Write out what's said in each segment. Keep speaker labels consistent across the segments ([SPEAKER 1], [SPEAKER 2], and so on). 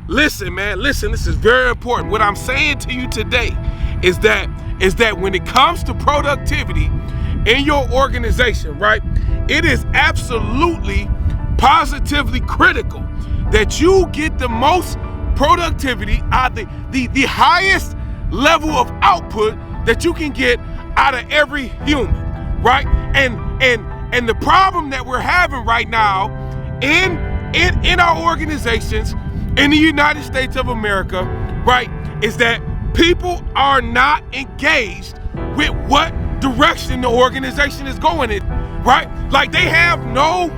[SPEAKER 1] Listen, man, listen, this is very important. What I'm saying to you today is that when it comes to productivity in your organization, right, it is absolutely positively critical that you get the most productivity out of the highest level of output that you can get out of every human, right? And the problem that we're having right now in our organizations in the United States of America, right, is that people are not engaged with what direction the organization is going in, right? Like they have no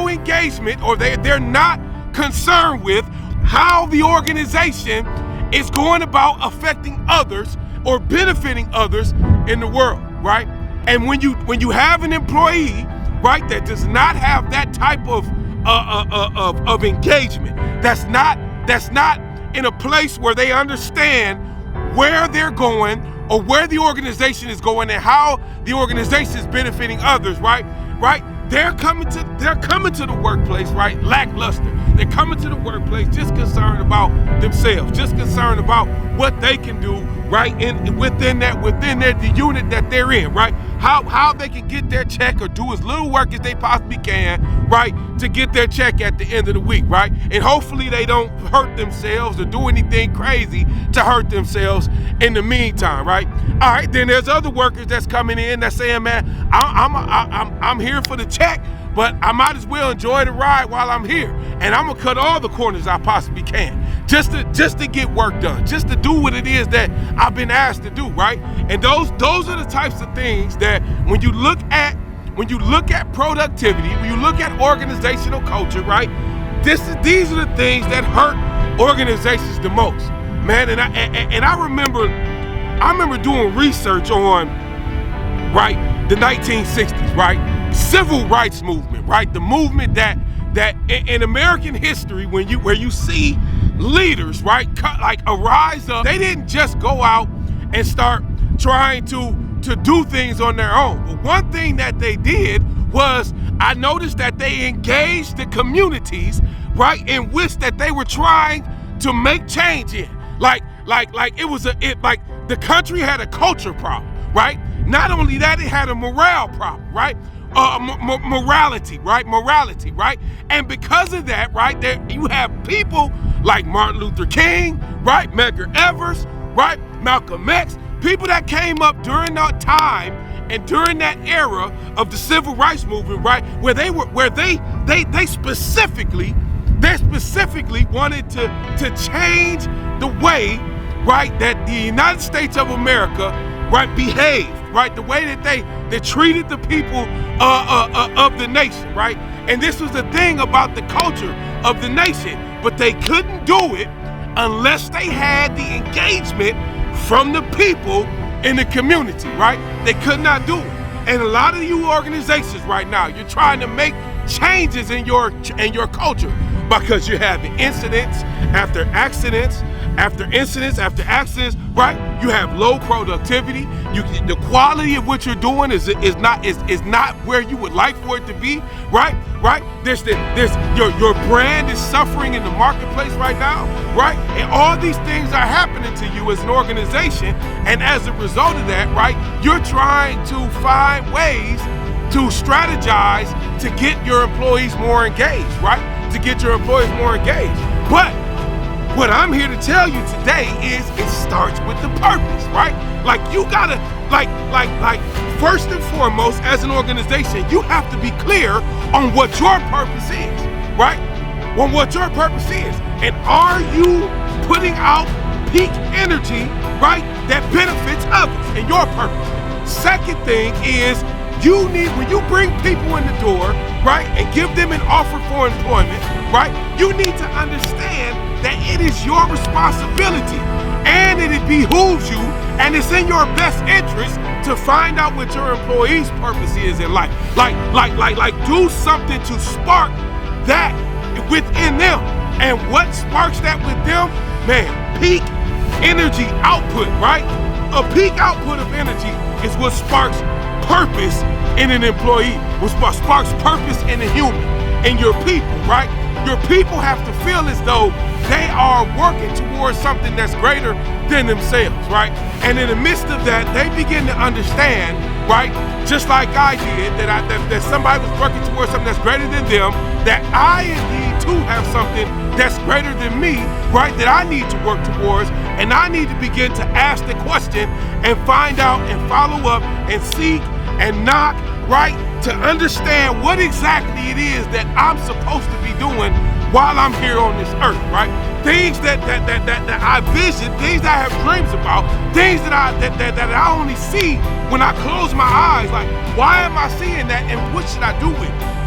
[SPEAKER 1] engagement, or they're not concerned with how the organization is going about affecting others or benefiting others in the world, right? And when you have an employee, right, that does not have that type of engagement, that's not in a place where they understand where they're going or where the organization is going and how the organization is benefiting others, right? They're coming to the workplace, right, lackluster. They're coming to the workplace just concerned about themselves, just concerned about what they can do, right, within the unit that they're in, right? How they can get their check or do as little work as they possibly can, right, to get their check at the end of the week, right? And hopefully they don't hurt themselves or do anything crazy to hurt themselves in the meantime, right? All right, then there's other workers that's coming in that's saying, man, I'm here for the check, but I might as well enjoy the ride while I'm here, and I'm gonna cut all the corners I possibly can just to get work done, just to do what it is that I've been asked to do, right? And those are the types of things that when you look at productivity, when you look at organizational culture, right? These are the things that hurt organizations the most, man. And I remember doing research on, right, the 1960s, right, civil rights movement, right, the movement that in American history, where you see leaders, right, like arise up, they didn't just go out and start trying to do things on their own. But one thing that they did was, I noticed that they engaged the communities, right, in which that they were trying to make change in. Like the country had a culture problem, right? Not only that, it had a morale problem, right? Morality, right? And because of that, right, there you have people like Martin Luther King, right, Medgar Evers, right, Malcolm X, people that came up during that time and during that era of the civil rights movement, right, where they specifically wanted to change the way, right, that the United States of America, right, behaved, right, the way that they treated the people of the nation, right? And this was the thing about the culture of the nation, but they couldn't do it unless they had the engagement from the people in the community, right? They could not do it. And a lot of you organizations right now, you're trying to make changes in your culture because you're having incidents after accidents, right? You have low productivity. The quality of what you're doing is not where you would like for it to be, right? There's your brand is suffering in the marketplace right now, right? And all these things are happening to you as an organization, and as a result of that, right, you're trying to find ways to strategize to get your employees more engaged, right? But what I'm here to tell you today is it starts with the purpose, right? Like you gotta, like first and foremost, as an organization, you have to be clear on what your purpose is, right? On what your purpose is. And are you putting out peak energy, right, that benefits others in your purpose? Second thing is, when you bring people in the door, right, and give them an offer for employment, right, you need to understand that it is your responsibility and it behooves you and it's in your best interest to find out what your employee's purpose is in life. Like do something to spark that within them. And what sparks that with them? Man, peak energy output, right? A peak output of energy is what sparks purpose in an employee, what sparks purpose in a human, in your people, right? Your people have to feel as though they are working towards something that's greater than themselves, right? And in the midst of that, they begin to understand, right, just like I did, that somebody was working towards something that's greater than them, that I indeed too have something that's greater than me, right, that I need to work towards, and I need to begin to ask the question and find out and follow up and seek and knock, right, to understand what exactly it is that I'm supposed to be doing while I'm here on this earth, right? Things that I vision, things that I have dreams about, things that I only see when I close my eyes. Like, why am I seeing that, and what should I do with it?